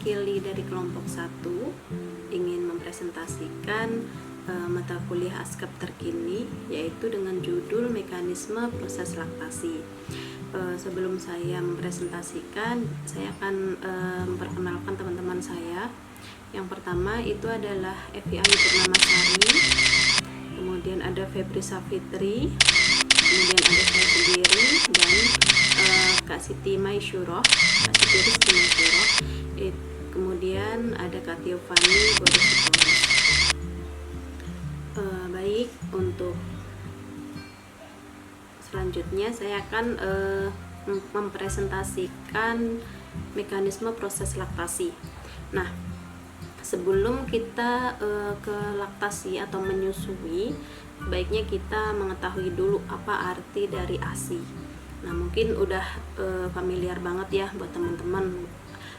mewakili dari kelompok 1 ingin mempresentasikan mata kuliah ASKAP terkini, yaitu dengan judul Mekanisme Proses Laktasi. Sebelum saya mempresentasikan, saya akan memperkenalkan teman-teman saya. Yang pertama itu adalah Evi Ayu Purnamasari, kemudian ada Febri Safitri, kemudian ada saya sendiri, dan Kak Siti Maisyuroh, kemudian ada Kak Tiofani Bodositoros. Baik, untuk selanjutnya saya akan mempresentasikan mekanisme proses laktasi. Nah, sebelum kita ke laktasi atau menyusui, baiknya kita mengetahui dulu apa arti dari ASI. Nah, mungkin udah familiar banget ya buat teman-teman.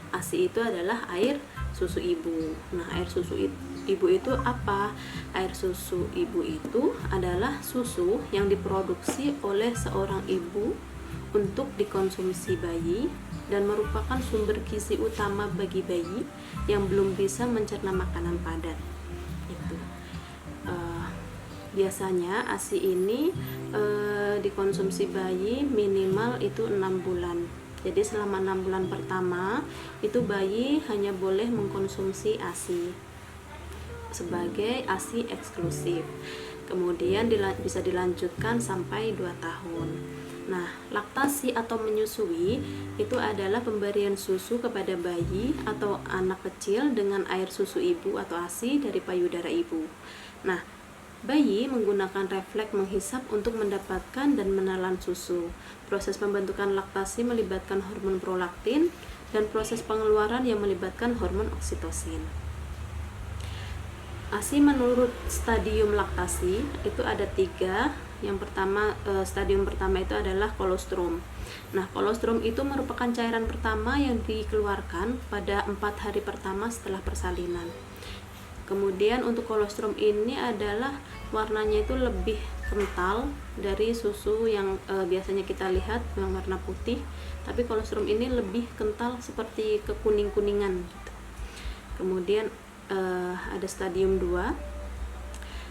ASI itu adalah air susu ibu. Nah, air susu ibu itu apa? Air susu ibu itu adalah susu yang diproduksi oleh seorang ibu untuk dikonsumsi bayi dan merupakan sumber gizi utama bagi bayi yang belum bisa mencerna makanan padat. Itu. Biasanya ASI ini dikonsumsi bayi minimal itu 6 bulan. Jadi selama 6 bulan pertama itu bayi hanya boleh mengkonsumsi ASI sebagai ASI eksklusif. Kemudian bisa dilanjutkan sampai 2 tahun. Nah, laktasi atau menyusui itu adalah pemberian susu kepada bayi atau anak kecil dengan air susu ibu atau ASI dari payudara ibu. Nah, bayi menggunakan refleks menghisap untuk mendapatkan dan menelan susu. Proses pembentukan laktasi melibatkan hormon prolaktin dan proses pengeluaran yang melibatkan hormon oksitosin. ASI menurut stadium laktasi itu ada 3. Yang pertama, stadium pertama itu adalah kolostrum. Nah, kolostrum itu merupakan cairan pertama yang dikeluarkan pada 4 hari pertama setelah persalinan. Kemudian untuk kolostrum ini adalah warnanya itu lebih kental dari susu yang biasanya kita lihat yang warna putih, tapi kolostrum ini lebih kental seperti kekuning-kuningan gitu. Kemudian ada stadium 2.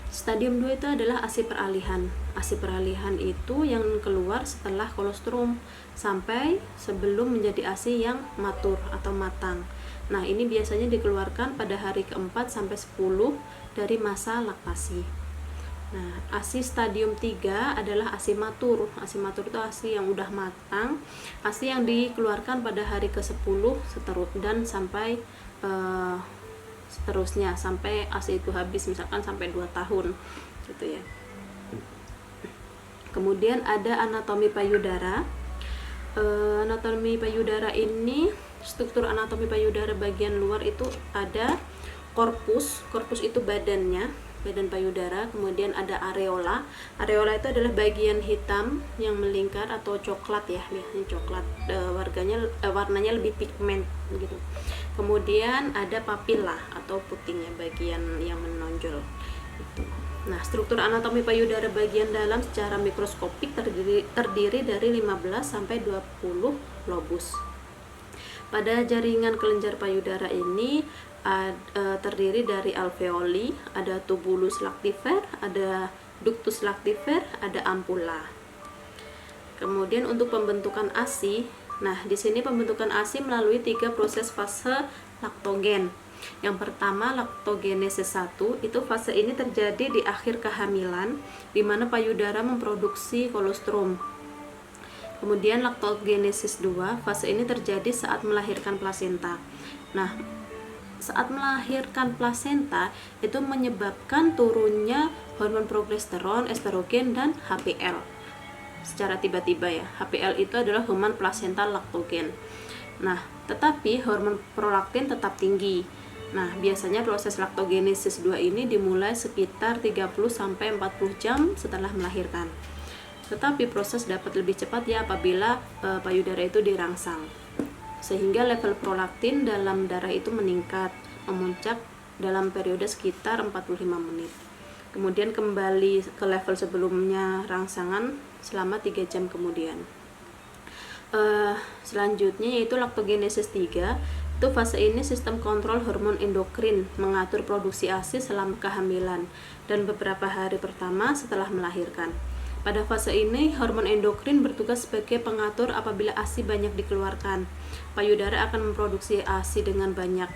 Stadium 2 itu adalah ASI peralihan. ASI peralihan itu yang keluar setelah kolostrum sampai sebelum menjadi ASI yang matur atau matang. Nah, ini biasanya dikeluarkan pada hari ke-4 sampai 10 dari masa laktasi. Nah, ASI stadium 3 adalah ASI matur. ASI matur itu ASI yang udah matang, ASI yang dikeluarkan pada hari ke-10 dan sampai seterusnya sampai ASI itu habis, misalkan sampai 2 tahun gitu ya. Kemudian ada anatomi payudara. Anatomi payudara ini, struktur anatomi payudara bagian luar itu ada korpus itu badan payudara, kemudian ada areola. Areola itu adalah bagian hitam yang melingkar atau coklat ya, biasanya coklat, warnanya lebih pigmen gitu. Kemudian ada papila atau putingnya, bagian yang menonjol itu. Nah, struktur anatomi payudara bagian dalam secara mikroskopik terdiri dari 15 sampai 20 lobus. Pada jaringan kelenjar payudara ini terdiri dari alveoli, ada tubulus lactifer, ada ductus lactifer, ada ampula. Kemudian untuk pembentukan ASI, nah di sini pembentukan ASI melalui 3 proses fase laktogen. Yang pertama, laktogenesis 1, itu fase ini terjadi di akhir kehamilan di mana payudara memproduksi kolostrum. Kemudian laktogenesis 2, fase ini terjadi saat melahirkan plasenta. Nah, saat melahirkan plasenta itu menyebabkan turunnya hormon progesteron, estrogen, dan HPL secara tiba-tiba ya. HPL itu adalah hormon plasental laktogen. Nah, tetapi hormon prolaktin tetap tinggi. Nah, biasanya proses laktogenesis 2 ini dimulai sekitar 30-40 jam setelah melahirkan. Tetapi proses dapat lebih cepat ya apabila payudara itu dirangsang, sehingga level prolaktin dalam darah itu meningkat, memuncak dalam periode sekitar 45 menit. Kemudian kembali ke level sebelumnya rangsangan selama 3 jam kemudian. Selanjutnya yaitu laktogenesis 3. Itu fase ini sistem kontrol hormon endokrin mengatur produksi ASI selama kehamilan dan beberapa hari pertama setelah melahirkan. Pada fase ini, hormon endokrin bertugas sebagai pengatur apabila ASI banyak dikeluarkan. Payudara akan memproduksi ASI dengan banyak.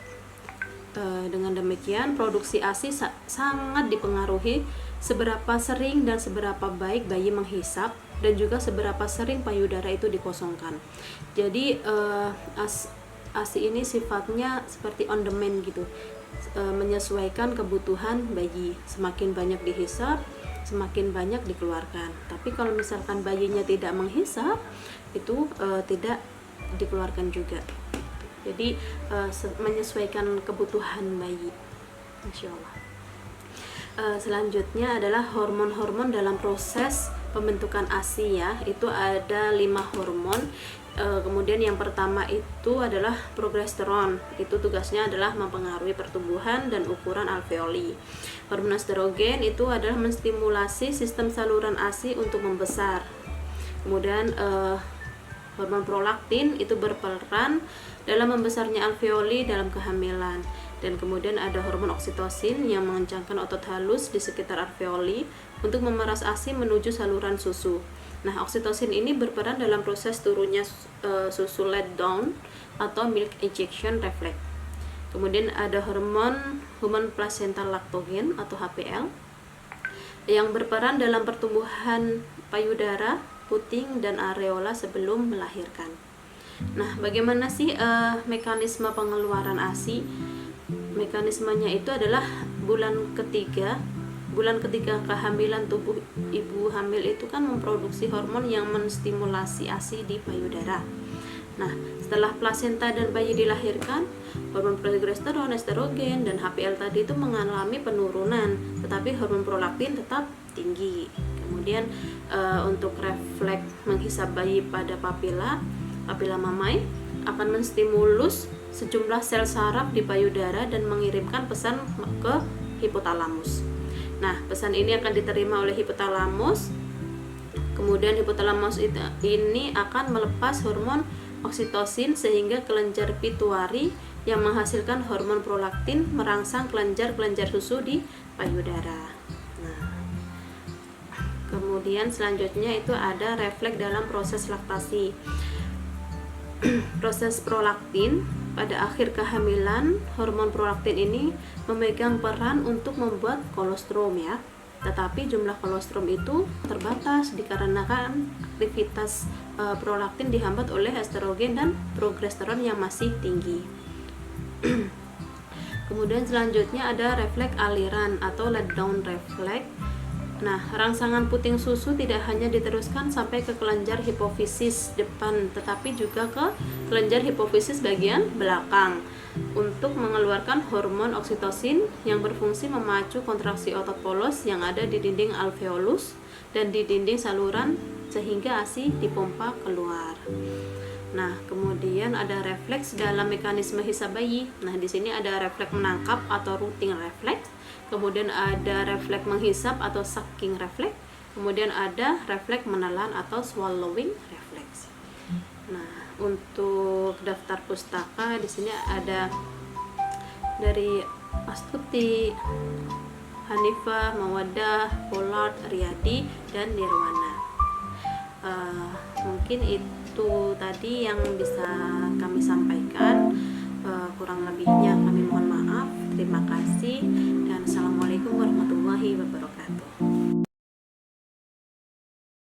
Dengan demikian, produksi ASI sangat dipengaruhi seberapa sering dan seberapa baik bayi menghisap dan juga seberapa sering payudara itu dikosongkan. Jadi ASI ini sifatnya seperti on demand gitu, menyesuaikan kebutuhan bayi. Semakin banyak dihisap, semakin banyak dikeluarkan. Tapi kalau misalkan bayinya tidak menghisap, itu tidak dikeluarkan juga. Jadi menyesuaikan kebutuhan bayi. Insya Allah. Selanjutnya adalah hormon-hormon dalam proses pembentukan ASI ya. Itu ada 5 hormon. Kemudian yang pertama itu adalah progesteron. Itu tugasnya adalah mempengaruhi pertumbuhan dan ukuran alveoli. Hormon estrogen itu adalah menstimulasi sistem saluran ASI untuk membesar. Kemudian hormon prolaktin itu berperan dalam membesarnya alveoli dalam kehamilan. Dan kemudian ada hormon oksitosin yang mengencangkan otot halus di sekitar alveoli untuk memeras ASI menuju saluran susu. Nah, oksitosin ini berperan dalam proses turunnya susu let down atau milk ejection reflex. Kemudian ada hormon human placental lactogen atau HPL yang berperan dalam pertumbuhan payudara, puting, dan areola sebelum melahirkan. Nah, bagaimana sih mekanisme pengeluaran ASI? Mekanismenya itu adalah bulan ketiga kehamilan. Tubuh ibu hamil itu kan memproduksi hormon yang menstimulasi ASI di payudara. Nah, setelah plasenta dan bayi dilahirkan, hormon progesteron, estrogen, dan HPL tadi itu mengalami penurunan, tetapi hormon prolaktin tetap tinggi. Kemudian untuk refleks menghisap bayi pada papila mamai akan menstimulus sejumlah sel saraf di payudara dan mengirimkan pesan ke hipotalamus. Nah, pesan ini akan diterima oleh hipotalamus. Kemudian hipotalamus ini akan melepas hormon oksitosin sehingga kelenjar pituitari yang menghasilkan hormon prolaktin merangsang kelenjar susu di payudara. Nah, kemudian selanjutnya itu ada refleks dalam proses laktasi. Proses prolaktin pada akhir kehamilan, hormon prolaktin ini memegang peran untuk membuat kolostrum ya. Tetapi jumlah kolostrum itu terbatas dikarenakan aktivitas prolaktin dihambat oleh estrogen dan progesteron yang masih tinggi. Kemudian selanjutnya ada refleks aliran atau let down refleks. Nah, rangsangan puting susu tidak hanya diteruskan sampai ke kelenjar hipofisis depan, tetapi juga ke kelenjar hipofisis bagian belakang untuk mengeluarkan hormon oksitosin yang berfungsi memacu kontraksi otot polos yang ada di dinding alveolus dan di dinding saluran sehingga ASI dipompa keluar. Nah, kemudian ada refleks dalam mekanisme hisap bayi. Nah, di sini ada refleks menangkap atau rooting refleks. Kemudian ada refleks menghisap atau sucking refleks. Kemudian ada refleks menelan atau swallowing refleks. Nah, untuk daftar pustaka di sini ada dari Astuti, Hanifah, Mawadah, Pollard, Riyadi, dan Nirwana. Mungkin itu tadi yang bisa kami sampaikan. Kurang lebihnya kami mohon maaf. Terima kasih dan assalamualaikum warahmatullahi wabarakatuh.